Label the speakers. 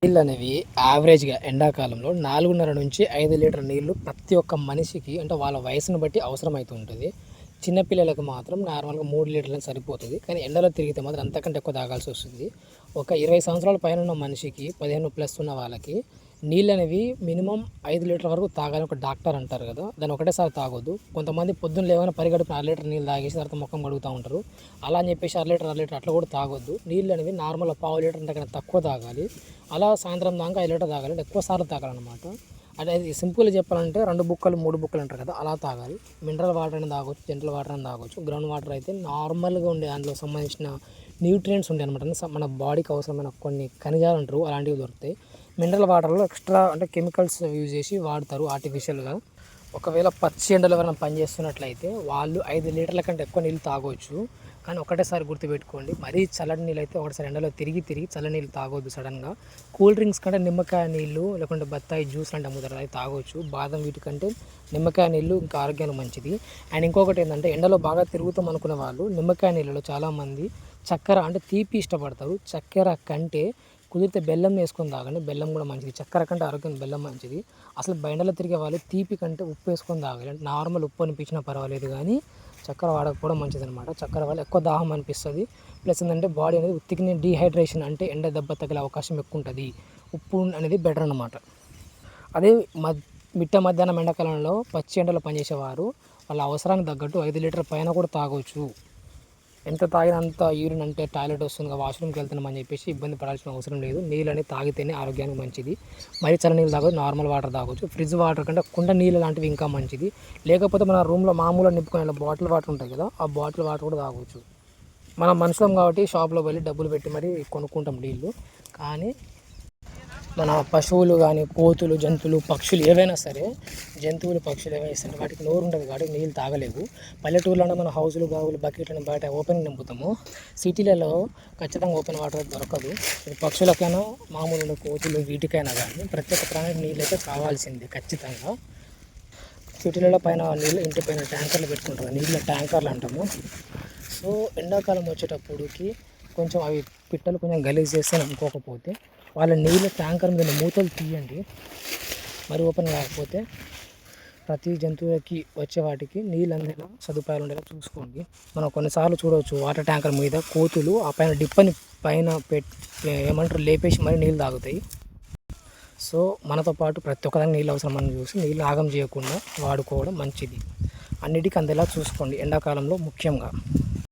Speaker 1: నీళ్ళు అనేవి యావరేజ్గా ఎండాకాలంలో 4.5 నుంచి 5 లీటర్ నీళ్ళు ప్రతి ఒక్క మనిషికి అంటే వాళ్ళ వయసును బట్టి అవసరమవుతూ ఉంటుంది. చిన్నపిల్లలకు మాత్రం నార్మల్గా 3 లీటర్లు సరిపోతుంది. కానీ ఎండలో తిరిగితే మాత్రం అంతకంటే ఎక్కువ తాగాల్సి వస్తుంది. ఒక 20 సంవత్సరాల పైన ఉన్న మనిషికి 15+ ఉన్న వాళ్ళకి నీళ్ళు అనేవి మినిమం 5 లీటర్ వరకు తాగాలని ఒక డాక్టర్ అంటారు కదా, దాన్ని ఒకటేసారి తాగొద్దు. కొంతమంది పొద్దున్న లేవని పరిగడుపున 1 లీటర్ నీళ్ళు తాగేసి తర్వాత ముఖం కడుగుతూ ఉంటారు. అలా అని చెప్పేసి 1 లీటర్ అట్లా కూడా తాగొద్దు. నీళ్ళు అనేవి నార్మల్గా 1/2 లీటర్ అంతకన్నా తక్కువ తాగాలి. అలా సాయంత్రం దాకా 5 లీటర్ తాగాలి, ఎక్కువ సార్లు తాగాలన్నమాట. అంటే సింపుల్గా చెప్పాలంటే 2 బుక్కలు 3 బుక్కలు అంటారు కదా, అలా తాగాలి. మినరల్ వాటర్ అని తాగొచ్చు, జనరల్ వాటర్ అని తాగొచ్చు. గ్రౌండ్ వాటర్ అయితే నార్మల్గా ఉండే దాంట్లో సంబంధించిన న్యూట్రియంట్స్ ఉంటాయి అనమాట. మన బాడీకి అవసరమైన కొన్ని ఖనిజాలు అంటారు, అలాంటివి దొరుకుతాయి. మినరల్ వాటర్లో ఎక్స్ట్రా అంటే కెమికల్స్ యూజ్ చేసి వాడతారు ఆర్టిఫిషియల్గా. ఒకవేళ పచ్చి ఎండలో ఎవరైనా పని చేస్తున్నట్లయితే వాళ్ళు 5 లీటర్ల కంటే ఎక్కువ నీళ్ళు తాగొచ్చు. కానీ ఒకటేసారి గుర్తుపెట్టుకోండి, మరీ చల్లటి నీళ్ళు అయితే ఒకటిసారి ఎండలో తిరిగి చల్ల నీళ్ళు తాగొద్దు సడన్గా. కూల్ డ్రింక్స్ కంటే నిమ్మకాయ నీళ్ళు లేకుంటే బత్తాయి జ్యూస్ లాంటి అమ్ముతారు, అది తాగొచ్చు. బాదం వీటికంటే నిమ్మకాయ నీళ్ళు ఇంకా ఆరోగ్యానికి మంచిది. అండ్ ఇంకొకటి ఏంటంటే, ఎండలో బాగా తిరుగుతాం అనుకునే వాళ్ళు నిమ్మకాయ నీళ్ళలో చాలామంది చక్కెర అంటే తీపి ఇష్టపడతారు. చక్కెర కంటే కుదిరితే బెల్లం వేసుకొని తాగండి, బెల్లం కూడా మంచిది. చక్కెర కంటే ఆరోగ్యం బెల్లం మంచిది. అసలు ఎండలో తిరిగే వాళ్ళు తీపి కంటే ఉప్పు వేసుకొని తాగాలి. అంటే నార్మల్ ఉప్పు అనిపించినా పర్వాలేదు, కానీ చక్కెర వాడకపోవడం మంచిది అనమాట. చక్కెర వల్ల ఎక్కువ దాహం అనిపిస్తుంది. ప్లస్ ఏంటంటే బాడీ అనేది ఉత్తికినే డీహైడ్రేషన్ అంటే ఎండ దెబ్బ తగిలే అవకాశం ఎక్కువ ఉంటుంది. ఉప్పు అనేది బెటర్ అనమాట. అదే మిట్ట మధ్యాహ్నం ఎండాకాలంలో పచ్చి ఎండలో పనిచేసేవారు వాళ్ళ అవసరానికి తగ్గట్టు 5 లీటర్ పైన కూడా తాగొచ్చు. ఎంత తాగినంత యూరిన్ అంటే టాయిలెట్ వస్తుంది, వాష్రూమ్కి వెళ్తున్నామని చెప్పేసి ఇబ్బంది పడాల్సిన అవసరం లేదు. నీళ్ళు అనేది తాగితేనే ఆరోగ్యానికి మంచిది. మరి చల్ల నీళ్ళు తాగొచ్చు, నార్మల్ వాటర్ తాగొచ్చు. ఫ్రిడ్జ్ వాటర్ కంటే కుండ నీళ్ళు లాంటివి ఇంకా మంచిది. లేకపోతే మన రూమ్లో మామూలుగా నింపుకునే బాటిల్ వాటర్ ఉంటాయి కదా, ఆ బాటిల్ వాటర్ కూడా తాగొచ్చు. మనం మనుషులం కాబట్టి షాప్లో వెళ్ళి డబ్బులు పెట్టి మరీ కొనుక్కుంటాం నీళ్ళు. కానీ మన పశువులు కానీ, కోతులు, జంతువులు, పక్షులు ఏవైనా సరే, జంతువులు పక్షులు ఏవైనా సరే వాటికి నోరు ఉంటుంది కాబట్టి నీళ్ళు తాగలేవు. పల్లెటూరులో మన హౌజులు బావులు బకెట్లను బయట ఓపెన్ నింపుతాము. సిటీలలో ఖచ్చితంగా ఓపెన్ వాటర్ దొరకదు. పక్షులకైనా మామూలు కోతులు వీటికైనా కానీ ప్రతి ఒక్క ప్రాణికి నీళ్ళు అయితే కావాల్సిందే ఖచ్చితంగా. సిటీలలో పైన నీళ్ళు ఇంటి పైన ట్యాంకర్లు పెట్టుకుంటారు, నీళ్ళ ట్యాంకర్లు అంటాము. సో ఎండాకాలం వచ్చేటప్పటికి కొంచెం అవి పిట్టలు కొంచెం గలీజ్ చేస్తాను అనుకోకపోతే వాళ్ళ నీళ్ళ ట్యాంకర్ మీద మూతలు తీయండి. మరి ఓపెన్ కాకపోతే ప్రతి జంతువులకి వచ్చే వాటికి నీళ్ళు అందేలా సదుపాయాలు ఉండేలా చూసుకోండి. మనం కొన్నిసార్లు చూడవచ్చు వాటర్ ట్యాంకర్ మీద కోతులు ఆ పైన డిప్పని పైన ఏమంటారు లేపేసి మరి నీళ్ళు తాగుతాయి. సో మనతో పాటు ప్రతి ఒక్కదానికి నీళ్ళు అవసరం అని చూసి నీళ్ళు ఆగం చేయకుండా వాడుకోవడం మంచిది. అన్నిటికీ అందేలా చూసుకోండి ఎండాకాలంలో ముఖ్యంగా.